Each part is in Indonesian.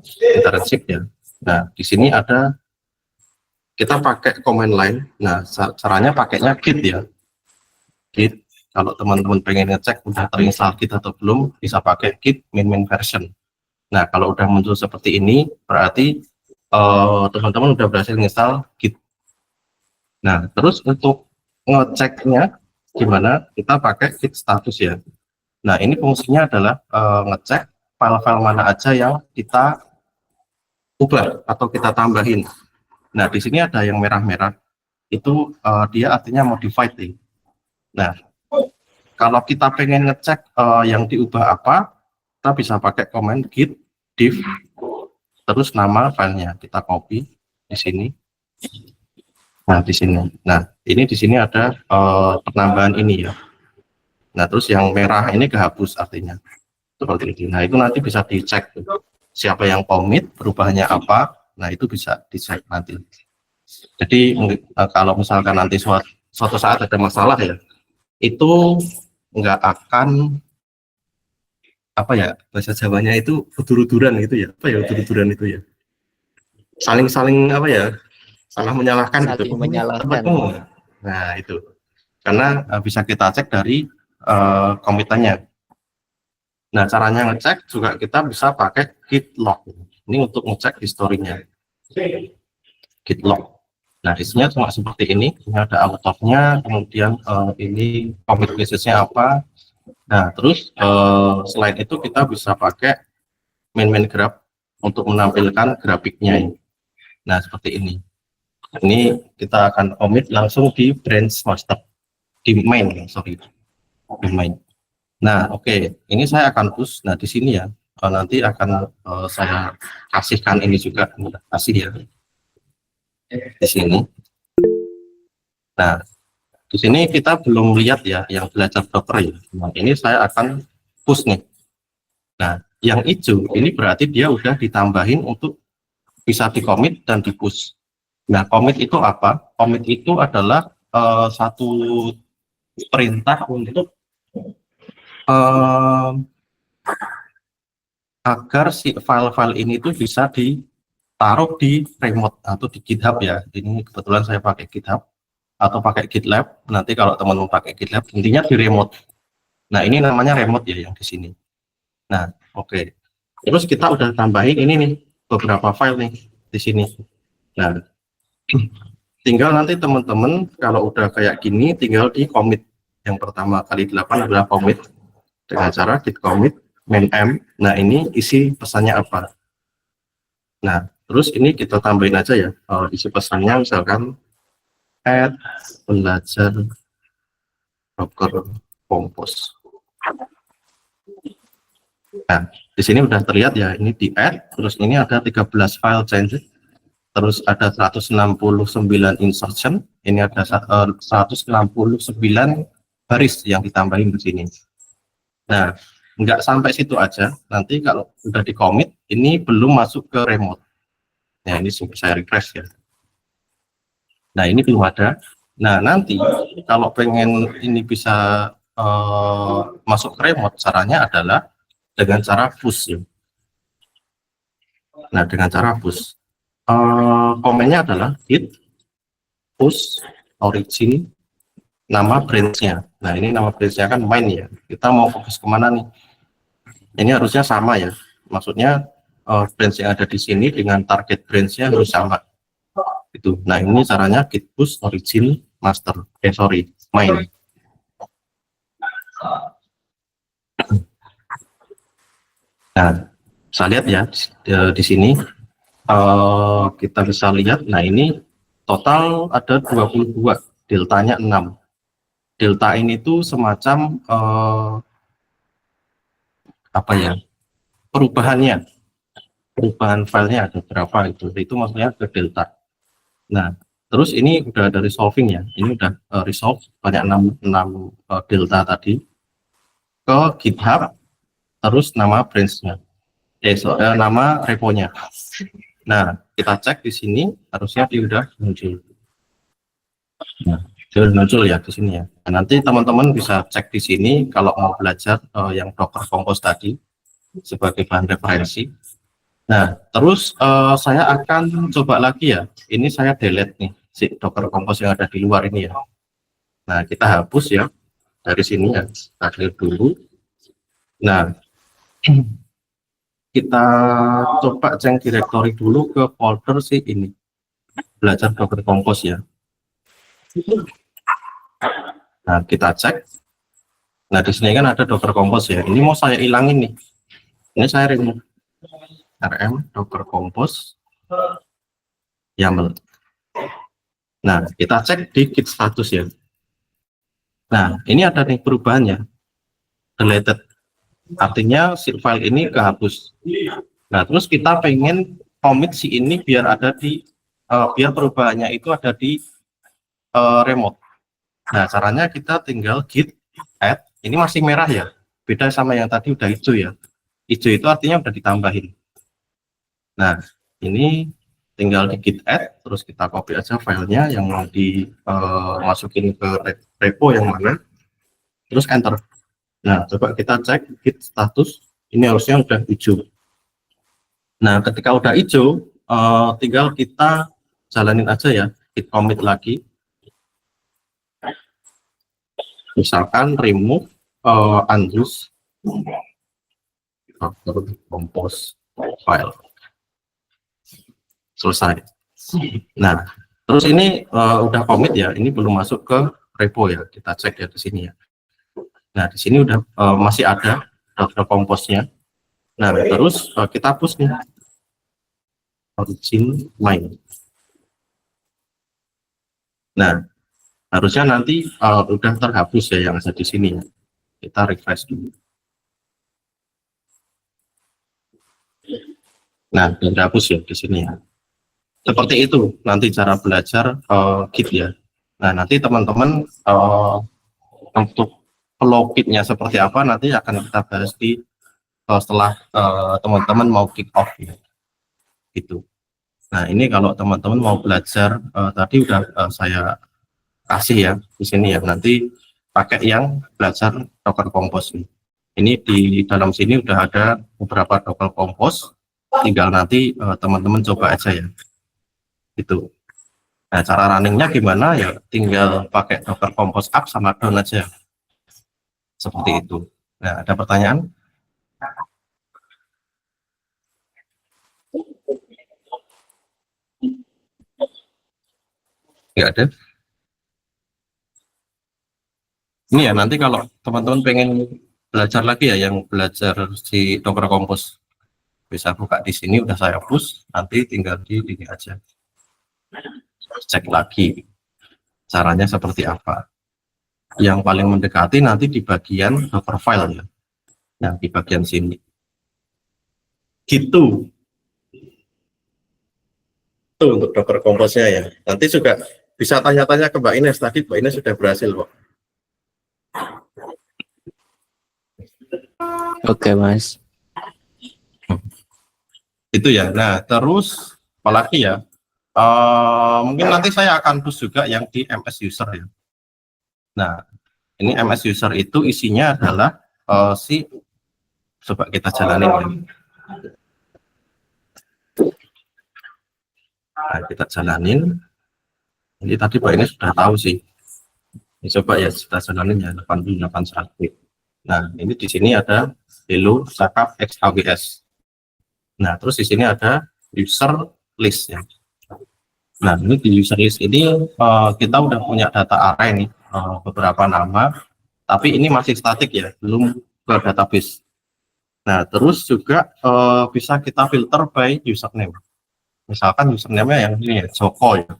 kita receive ya. Nah, di sini ada kita pakai command line. Nah, caranya pakainya git ya. Git. Kalau teman-teman pengen ngecek udah terinstall Git atau belum, bisa pakai git min version. Nah, kalau udah muncul seperti ini, berarti teman-teman udah berhasil install Git. Nah, terus untuk ngeceknya gimana? Kita pakai git status ya. Nah, ini fungsinya adalah ngecek file-file mana aja yang kita ubah atau kita tambahin. Nah, di sini ada yang merah-merah, itu dia artinya modified nih. Nah, kalau kita pengen ngecek yang diubah apa, kita bisa pakai command git diff, terus nama filenya kita copy di sini. Nah, di sini. Nah, ini di sini ada penambahan ini ya. Nah, terus yang merah ini kehapus artinya. Seperti ini. Nah, itu nanti bisa dicek siapa yang commit, perubahannya apa. Nah, itu bisa dicek nanti. Jadi kalau misalkan nanti suatu saat ada masalah ya, itu nggak akan apa ya, bahasa Jawanya itu udur-uduran gitu ya, apa ya udur-uduran itu ya, saling apa ya, salah menyalahkan gitu. Saling menyalahkan. Nah, itu karena bisa kita cek dari komitannya. Nah, caranya ngecek juga kita bisa pakai git log. Ini untuk ngecek historinya. Git log. Nah, isinya cuma seperti ini. Ini ada author-nya, kemudian ini commit message-nya apa. Nah, terus selain itu kita bisa pakai main graph untuk menampilkan grafiknya ini. Nah, seperti ini. Ini kita akan commit langsung di branch master, di main, sorry, di main. Nah, oke, ini saya akan push. Nah, di sini ya, nanti akan saya kasihkan ini juga, kasih ya, di sini. Nah, di sini kita belum lihat ya, yang belajar Docker ya. Nah, ini saya akan push nih. Nah, yang hijau ini berarti dia udah ditambahin untuk bisa di-commit dan di-push. Nah, commit itu apa? Commit itu adalah satu perintah untuk agar si file-file ini tuh bisa ditaruh di remote atau di GitHub ya. Ini kebetulan saya pakai GitHub atau pakai GitLab. Nanti kalau teman-teman pakai GitLab, intinya di remote. Nah, ini namanya remote ya yang di sini. Nah, oke. Terus kita udah tambahin ini nih, beberapa file nih di sini. Nah, tinggal nanti teman-teman kalau udah kayak gini, tinggal di commit. Yang pertama kali 8 adalah commit dengan cara git commit main m. Nah, ini isi pesannya apa? Nah, terus ini kita tambahin aja ya, isi pesannya misalkan add belajar Docker Compose. Nah, di sini udah terlihat ya, ini di add, terus ini ada 13 file change, terus ada 169 insertion, ini ada 169 baris yang ditambahin di sini. Nah, nggak sampai situ aja, nanti kalau udah di commit, ini belum masuk ke remote. Nah, ini saya refresh ya. Nah, ini belum ada. Nah, nanti kalau pengen ini bisa masuk ke remote, caranya adalah dengan cara push ya. Nah, dengan cara push, komennya adalah git push origin nama branch-nya. Nah, ini nama branch-nya kan main ya. Kita mau fokus kemana nih? Ini harusnya sama ya. Maksudnya branch yang ada di sini dengan target branch-nya harus sama. Itu. Nah, ini caranya git push origin master. Main. Nah, saya lihat ya di sini kita bisa lihat. Nah, ini total ada 22, deltanya 6. Delta ini tuh semacam apa ya? Perubahan filenya ada berapa itu maksudnya ke delta. Nah, terus ini udah ada resolving ya. Ini udah resolve banyak 6 delta tadi ke GitHub, terus nama branch-nya. Nama repo-nya. Nah, kita cek di sini harusnya dia udah muncul. Nah, dia udah muncul ya di sini ya. Nah, nanti teman-teman bisa cek di sini kalau mau belajar yang Docker Compose tadi sebagai bahan referensi. Nah, terus saya akan coba lagi ya. Ini saya delete nih si Docker Compose yang ada di luar ini ya. Nah, kita hapus ya dari sini ya. Kita clear dulu. Nah, kita coba cek directory dulu ke folder si ini. Belajar Docker Compose ya. Nah, kita cek. Nah, di sini kan ada Docker Compose ya. Ini mau saya hilangin nih. Ini saya remove rm Docker Compose YAML. Nah, kita cek di git status ya. Nah, ini ada nih perubahannya. Deleted. Artinya si file ini kehapus. Nah, terus kita pengen commit si ini biar ada di biar perubahannya itu ada di remote. Nah, caranya kita tinggal git add. Ini masih merah ya. Beda sama yang tadi udah hijau ya. Hijau itu artinya udah ditambahin. Nah, ini tinggal di git add, terus kita copy aja filenya yang mau dimasukin ke repo yang mana, terus enter. Nah, coba kita cek git status, ini harusnya udah hijau. Nah, ketika udah hijau, tinggal kita jalanin aja ya, git commit lagi. Misalkan remove unused Docker Compose file. Selesai. Nah, terus ini udah commit ya, ini belum masuk ke repo ya, kita cek ya di sini ya. Nah, di sini udah masih ada Docker Compose-nya. Nah, terus kita hapus nih origin main. Nah, harusnya nanti udah terhapus ya yang ada di sini ya. Kita refresh dulu. Nah, udah terhapus ya di sini ya. Seperti itu nanti cara belajar Git ya. Nah, nanti teman-teman untuk flow Git-nya seperti apa nanti akan kita bahas di setelah teman-teman mau kick off ya. Gitu. Nah, ini kalau teman-teman mau belajar tadi udah saya kasih ya di sini ya. Nanti pakai yang belajar Docker Compose ini. Ini di dalam sini udah ada beberapa Docker Compose. Tinggal nanti teman-teman coba aja ya. Itu. Nah, cara runningnya gimana ya? Tinggal pakai Docker Compose up sama down aja. Seperti itu. Nah, ada pertanyaan? Nggak ada. Ini ya nanti kalau teman-teman pengen belajar lagi ya yang belajar si Docker Compose bisa buka di sini, udah saya hapus, nanti tinggal di ini aja cek lagi caranya seperti apa. Yang paling mendekati nanti di bagian Docker file ya, yang di bagian sini gitu. Itu untuk Docker Compose-nya ya. Nanti juga bisa tanya-tanya ke Mbak Ines, tadi Mbak Ines sudah berhasil kok. Oke, Mas. Itu ya. Nah, terus apalagi ya? Mungkin nanti saya akan push juga yang di MS User ya. Nah, ini MS User itu isinya adalah coba kita jalanin ya. Nah, kita jalanin. Ini tadi Pak ini sudah tahu sih. Ini coba ya kita jalanin ya 881. Nah, ini di sini ada hello cakap XAWS. Nah, terus di sini ada user list ya. Nah, ini di user list ini kita udah punya data array nih, beberapa nama, tapi ini masih statik ya, belum ke database. Nah, terus juga bisa kita filter by username. Misalkan username-nya yang ini ya, Joko ya.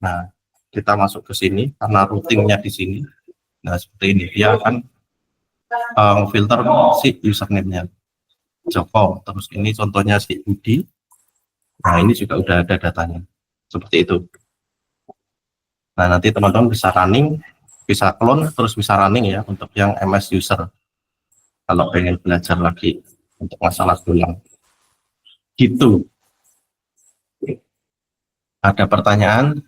Nah, kita masuk ke sini karena routingnya di sini. Nah, seperti ini dia akan filter si username-nya Joko. Terus ini contohnya si Budi. Nah, ini juga udah ada datanya. Seperti itu. Nah, nanti teman-teman bisa running, bisa clone, terus bisa running ya untuk yang MS user. Kalau pengen belajar lagi untuk masalah tulang. Gitu. Ada pertanyaan?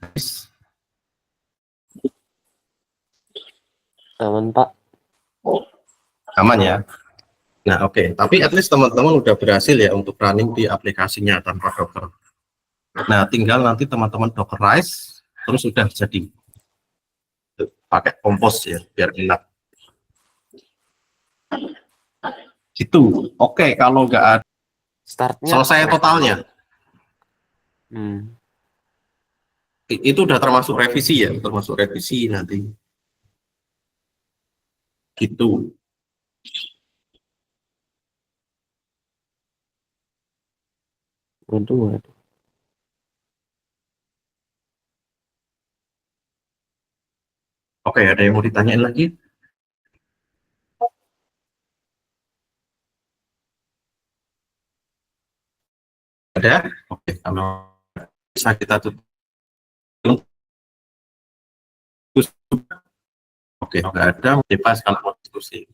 Aman, Pak. Aman ya? Nah, oke. Tapi at least teman-teman udah berhasil ya untuk running di aplikasinya tanpa Docker. Nah, tinggal nanti teman-teman Dockerize, terus sudah jadi. Pakai Compose ya, biar enak. Gitu. Oke, kalau nggak ada, Startnya selesai totalnya. Itu udah termasuk revisi ya, termasuk revisi nanti. Gitu. Waduh. Oke, ada yang mau ditanyain lagi? Ada? Oke, kalau bisa kita tutup. Oke, nggak ada, bebas kalau mau diskusi.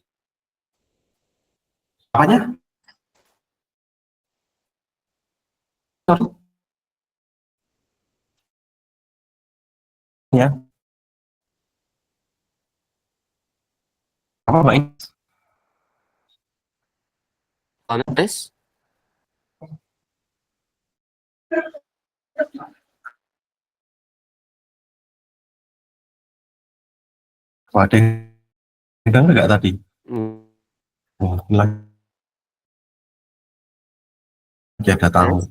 Apanya? Sorry. Ya. Apa, Mbak? Tes. Ada yang dengar nggak tadi? Oh, lagi ada tamu.